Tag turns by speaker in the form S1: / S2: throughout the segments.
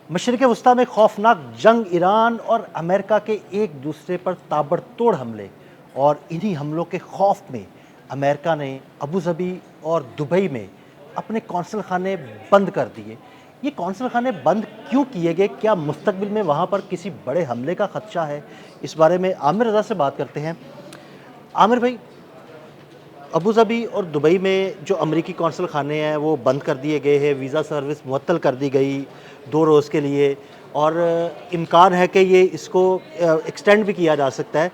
S1: मशरिक़ वस्ता में खौफनाक जंग, ईरान और अमेरिका के एक दूसरे पर ताबड़तोड़ हमले, और इन्हीं हमलों के खौफ में अमेरिका ने अबू धाबी और दुबई में अपने कौंसल खाने बंद कर दिए। ये कौंसल खाने बंद क्यों किए गए? क्या मुस्तकबिल में वहाँ पर किसी बड़े हमले का खदशा है? इस बारे में आमिर रज़ा से बात करते हैं। आमिर भाई, अबू धाबी और दुबई में जो अमरीकी कौंसल खाने हैं वो बंद कर दिए गए हैं, वीज़ा सर्विस मुअत्तल कर दी गई 2 रोज़ के लिए, और इम्कान है कि ये इसको एक्सटेंड भी किया जा सकता है।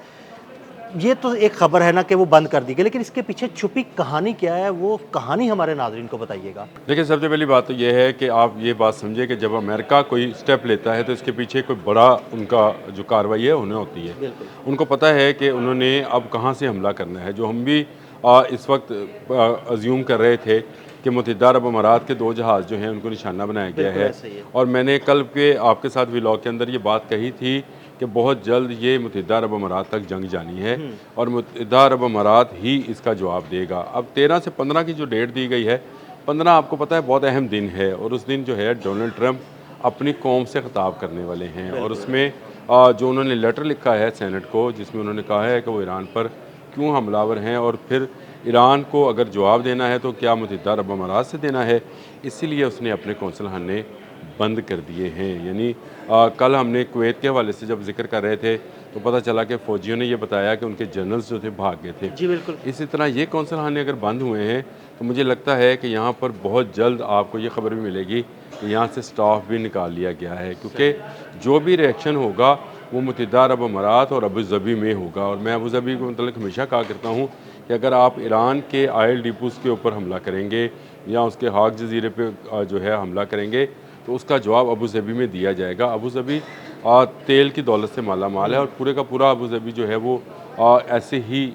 S1: ये तो एक ख़बर है ना कि वो बंद कर दी गई, लेकिन इसके पीछे छुपी कहानी क्या है, वो कहानी हमारे नाज़रीन को बताइएगा।
S2: देखिए, सबसे पहली बात तो ये है कि आप ये बात समझिए कि जब अमेरिका कोई स्टेप लेता है तो इसके पीछे कोई बड़ा उनका जो कार्रवाई है उन्हें होती है। उनको पता है कि उन्होंने अब कहाँ से हमला करना है। जो हम भी इस वक्त अज्यूम कर रहे थे कि मुत्तहिदा अरब अमारात के 2 जहाज़ जो हैं उनको निशाना बनाया गया है। और मैंने कल के आपके साथ व्लॉग के अंदर ये बात कही थी कि बहुत जल्द ये मुत्तहिदा अरब अमारात तक जंग जानी है और मुत्तहिदा अरब अमारात ही इसका जवाब देगा। अब 13 से 15 की जो डेट दी गई है, 15 आपको पता है बहुत अहम दिन है, और उस दिन जो है डोनाल्ड ट्रंप अपनी कौम से खिताब करने वाले हैं। और उसमें जो उन्होंने लेटर लिखा है सेनेट को, जिसमें उन्होंने कहा है कि वो ईरान पर क्यों हमलावर हैं और फिर ईरान को अगर जवाब देना है तो क्या मुत्तहिदा अरब अमारात से देना है, इसीलिए उसने अपने कौंसल खाने बंद कर दिए हैं। यानी कल हमने कुवैत के हवाले से जब जिक्र कर रहे थे तो पता चला कि फ़ौजियों ने ये बताया कि उनके जनरल्स जो थे भाग गए थे।
S1: जी बिल्कुल।
S2: इसी तरह ये कौंसल खाने अगर बंद हुए हैं तो मुझे लगता है कि यहाँ पर बहुत जल्द आपको ये खबर भी मिलेगी कि यहाँ से स्टाफ भी निकाल लिया गया है, क्योंकि जो भी रिएक्शन होगा वो मुत्तहिदा अरब अमारात और अबू धाबी में होगा। और मैं अबू धाबी को मतलब हमेशा कहा करता हूँ कि अगर आप ईरान के ऑयल डिपोज़ के ऊपर हमला करेंगे या उसके हाक जजीरे पे जो है हमला करेंगे तो उसका जवाब अबू धाबी में दिया जाएगा। अबू धाबी तेल की दौलत से माला माल है और पूरे का पूरा अबू धाबी जो है वो ऐसे ही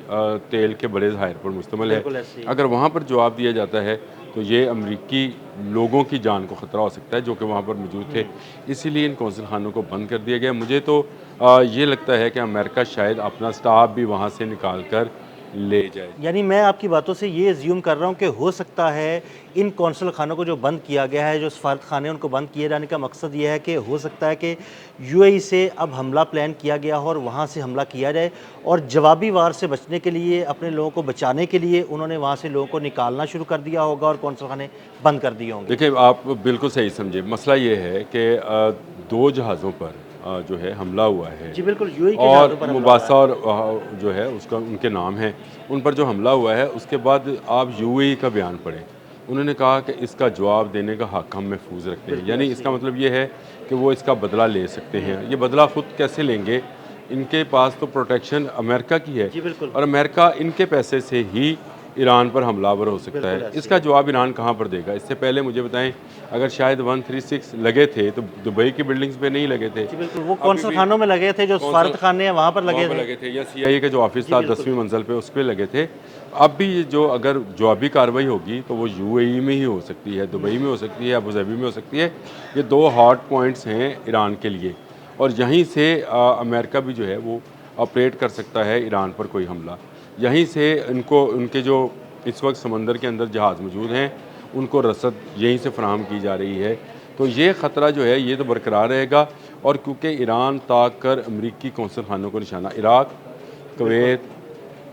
S2: तेल के बड़े ज़खायर पर मुश्तमिल है। अगर वहाँ पर जवाब दिया जाता है तो ये अमरीकी लोगों की जान को ख़तरा हो सकता है जो कि वहाँ पर मौजूद थे। इसीलिए इन कौंसल खानों को बंद कर दिया गया। मुझे तो ये लगता है कि अमेरिका शायद अपना स्टाफ भी वहाँ से निकाल कर ले जाए।
S1: यानी मैं आपकी बातों से ये अज्यूम कर रहा हूँ कि हो सकता है इन कौंसल खानों को जो बंद किया गया है, जो सफारत खाने उनको बंद किए जाने का मकसद ये है कि हो सकता है कि यूएई से अब हमला प्लान किया गया हो और वहाँ से हमला किया जाए, और जवाबी वार से बचने के लिए, अपने लोगों को बचाने के लिए उन्होंने वहाँ से लोगों को निकालना शुरू कर दिया होगा और कौंसल खाने बंद कर दिए होंगे।
S2: देखिए, आप बिल्कुल सही समझे। मसला ये है कि 2 जहाज़ों पर जो है हमला हुआ है।
S1: जी बिल्कुल, यूएई के
S2: और
S1: जहाज़ों पर हमला हुआ
S2: मुबासा और जो है उसका उनके नाम है, उन पर जो हमला हुआ है उसके बाद आप यूएई का बयान पढ़ें। उन्होंने कहा कि इसका जवाब देने का हक़ हम महफूज रखते हैं। यानी इसका मतलब ये है कि वो इसका बदला ले सकते हैं। ये बदला ख़ुद कैसे लेंगे? इनके पास तो प्रोटेक्शन अमेरिका की है और अमेरिका इनके पैसे से ही ईरान पर हमलावर हो सकता है। इसका जवाब ईरान कहाँ पर देगा? इससे पहले मुझे बताएं, अगर शायद 136 लगे थे तो दुबई की बिल्डिंग्स पे नहीं लगे थे।
S1: बिल्कुल, वो कौंसल खानों में लगे थे, जो सफारत खाने हैं वहाँ पर लगे थे,
S2: या सीआईए का जो ऑफिस था 10वीं मंजिल पे, उस पर लगे थे। अब भी ये जो अगर जवाबी कार्रवाई होगी तो वो यूएई में ही हो सकती है, दुबई में हो सकती है, अबू धाबी में हो सकती है। ये 2 हॉट पॉइंट्स हैं ईरान के लिए, और यहीं से अमेरिका भी जो है वो ऑपरेट कर सकता है ईरान पर कोई हमला। यहीं से इनको उनके जो इस वक्त समंदर के अंदर जहाज़ मौजूद हैं उनको रसद यहीं से फराहम की जा रही है। तो ये ख़तरा जो है ये तो बरकरार रहेगा। और क्योंकि ईरान ताक कर अमरीकी कौंसल खानों को निशाना, Iraq, Kuwait,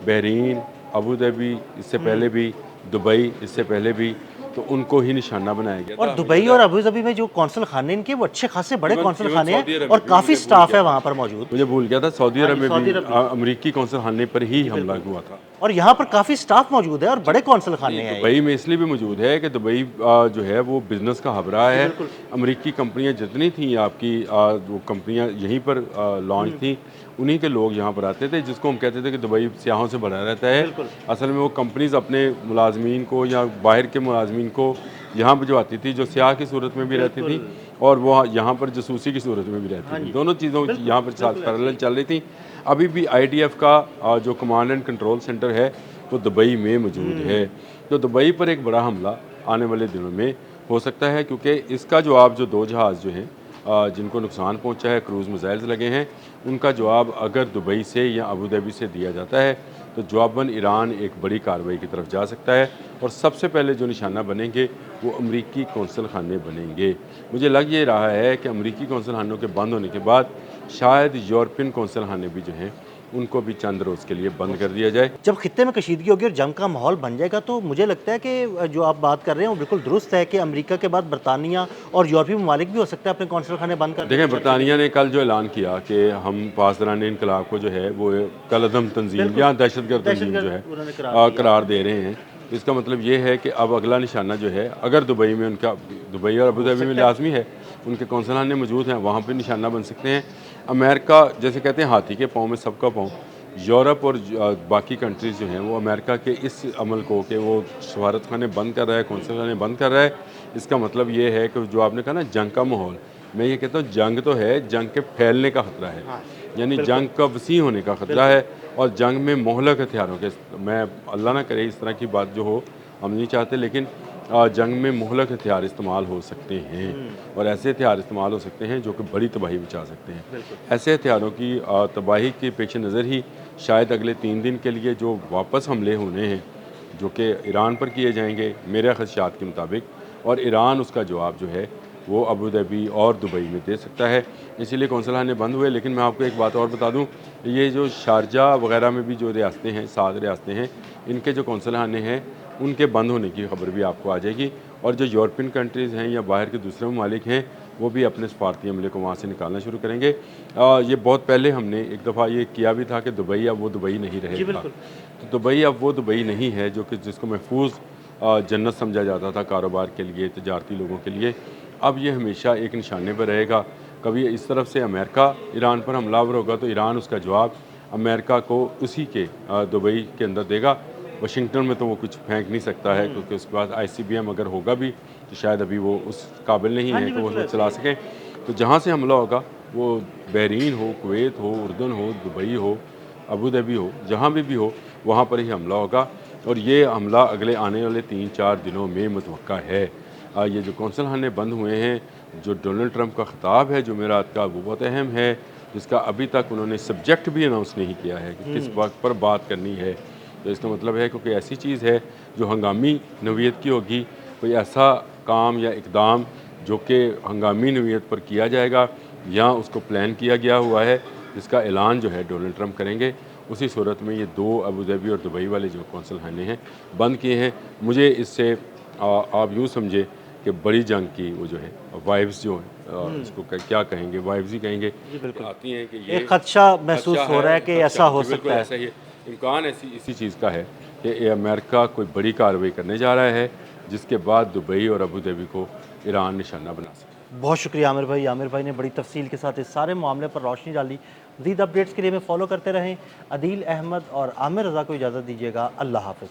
S2: Bahrain, Abu Dhabi, इससे पहले भी दुबई, इससे पहले भी, तो उनको ही निशाना बनाया गया।
S1: और दुबई और अबू धाबी में जो कौंसल खाने इनके वो अच्छे खासे बड़े कौंसल खाने हैं और काफ़ी स्टाफ है वहाँ पर मौजूद।
S2: मुझे भूल गया था, सऊदी अरब में भी अमरीकी कौंसल खाने पर ही हमला हुआ था
S1: और यहाँ पर काफ़ी स्टाफ मौजूद है और बड़े कौंसल खाने हैं।
S2: दुबई में इसलिए भी मौजूद है कि दुबई जो है वो बिज़नेस का हब रहा है। अमरीकी कंपनियाँ जितनी थी आपकी वो कंपनियाँ यहीं पर लॉन्च थी, उन्हीं के लोग यहाँ पर आते थे, जिसको हम कहते थे कि दुबई सियाहों से भरा रहता है। असल में वो कंपनीज अपने मुलाजमीन को या बाहर के मुलाजमीन को यहाँ भिजवाती थी, जो सियाह की सूरत में भी रहती थी और वो यहाँ पर जासूसी की सूरत में भी रहती थी। दोनों चीज़ों यहाँ पर साथ पैरेलल चल रही थी। अभी भी आईडीएफ का जो कमांड एंड कंट्रोल सेंटर है वो दुबई में मौजूद है। तो दुबई पर एक बड़ा हमला आने वाले दिनों में हो सकता है, क्योंकि इसका जवाब जो 2 जहाज़ जो हैं जिनको नुकसान पहुंचा है, क्रूज़ मिसाइल्स लगे हैं, उनका जवाब अगर दुबई से या अबू धाबी से दिया जाता है तो जवाबन ईरान एक बड़ी कार्रवाई की तरफ जा सकता है और सबसे पहले जो निशाना बनेंगे वो अमरीकी कौंसल खाने बनेंगे। मुझे लग ये रहा है कि अमरीकी कौंसल खानों के बंद होने के बाद शायद यूरोपियन कौंसल खाने भी जो हैं उनको भी चंद रोज़ के लिए बंद कर दिया जाए।
S1: जब खित्ते में कशीदगी होगी और जंग का माहौल बन जाएगा तो मुझे लगता है कि जो आप बात कर रहे हैं वो बिल्कुल दुरुस्त है कि अमेरिका के बाद बरतानिया और यूरोपीय ममालिक भी हो सकता है अपने कौंसल खाने बंद कर दें।
S2: देखें, बरतानिया ने कल जो ऐलान किया कि हम पासदारान इनकलाब को जो है वो कलअदम तंजीम या दहशतगर्द तंजीम जो है
S1: उन्होंने
S2: करार दे रहे हैं। तो इसका मतलब ये है कि अब अगला निशाना जो है, अगर दुबई में उनका, दुबई और अबू धाबी में लाजमी है उनके कौंसल खाने मौजूद हैं, वहाँ पर निशाना बन सकते हैं। अमेरिका, जैसे कहते हैं हाथी के पाँव में सबका पाँव, यूरोप और बाकी कंट्रीज़ जो हैं वो अमेरिका के इस अमल को कि वो सफारत खाने बंद कर रहा है, कौंसल खाने बंद कर रहा है, इसका मतलब ये है कि जो आपने कहा ना जंग का माहौल, मैं ये कहता हूँ जंग तो है, जंग के फैलने का ख़तरा है। यानी जंग का वसी होने का ख़तरा है और जंग में मोहलक हथियारों के, मैं अल्लाह ना करे इस तरह की बात जो हो, हम नहीं चाहते, लेकिन जंग में मुहलक हथियार इस्तेमाल हो सकते हैं और ऐसे हथियार इस्तेमाल हो सकते हैं जो कि बड़ी तबाही मचा सकते हैं। ऐसे हथियारों की तबाही के पेश नज़र ही शायद अगले 3 दिन के लिए जो वापस हमले होने हैं जो कि ईरान पर किए जाएंगे मेरे ख़दशात के मुताबिक, और ईरान उसका जवाब जो है वो अबू धाबी और दुबई में दे सकता है, इसीलिए कौंसल खाने बंद हुए। लेकिन मैं आपको एक बात और बता दूं, ये जो शारजा वगैरह में भी जो रियासतें हैं, 7 रियासतें हैं, इनके जो कौंसल खाने हैं उनके बंद होने की खबर भी आपको आ जाएगी और जो यूरोपियन कंट्रीज़ हैं या बाहर के दूसरे ममालिक हैं वो भी अपने सफारती अमले को वहाँ से निकालना शुरू करेंगे। ये बहुत पहले हमने एक दफ़ा ये किया भी था कि दुबई अब वो दुबई नहीं रहेगा। तो दुबई अब वो दुबई नहीं है जो कि जिसको महफूज जन्नत समझा जाता था कारोबार के लिए, तजारती लोगों के लिए। अब ये हमेशा एक निशाने पर रहेगा। कभी इस तरफ से अमेरिका ईरान पर हमलावर होगा तो ईरान उसका जवाब अमेरिका को उसी के दुबई के अंदर देगा। वाशिंगटन में तो वो कुछ फेंक नहीं सकता है क्योंकि उसके बाद ICBM अगर होगा भी तो शायद अभी वो उस काबिल नहीं है कि वो उसको चला सकें। तो जहाँ से हमला होगा वो बहरीन हो, कुवैत हो, उर्दन हो, दुबई हो, अबू धाबी हो, जहाँ भी हो वहाँ पर ही हमला होगा और ये हमला अगले आने वाले 3-4 दिनों में मुतवक्का है। ये जो कौंसल खाने बंद हुए हैं, जो डोनाल्ड ट्रंप का ख़िताब है जुमेरात का, वो बहुत अहम है, जिसका अभी तक उन्होंने सब्जेक्ट भी अनाउंस नहीं किया है कि किस वक्त पर बात करनी है। तो इसका मतलब है क्योंकि ऐसी चीज़ है जो हंगामी नौइयत की होगी, कोई ऐसा काम या इकदाम जो कि हंगामी नौइयत पर किया जाएगा या उसको प्लान किया गया हुआ है, जिसका ऐलान जो है डोनाल्ड ट्रंप करेंगे, उसी सूरत में ये 2 अबू धाबी और दुबई वाले जो कौंसल खाने हैं बंद किए हैं। मुझे इससे आप यूँ समझे कि बड़ी जंग की वो जो है वाइब्स जो हैं, इसको क्या कहेंगे, वाइब्स ही कहेंगे, आती हैं कि ये
S1: एक खदशा महसूस हो रहा है कि ऐसा हो सकता है।
S2: ऐसा ही इम्कान इसी चीज़ का है कि अमेरिका कोई बड़ी कार्रवाई करने जा रहा है जिसके बाद दुबई और अबू धाबी को ईरान निशाना बना सके।
S1: बहुत शुक्रिया आमिर भाई। आमिर भाई ने बड़ी तफसील के साथ इस सारे मामले पर रोशनी डाली। मज़ीद अपडेट्स के लिए हमें फॉलो करते रहें। अदील अहमद और आमिर रज़ा को इजाज़त दीजिएगा। अल्लाह हाफ़िज़।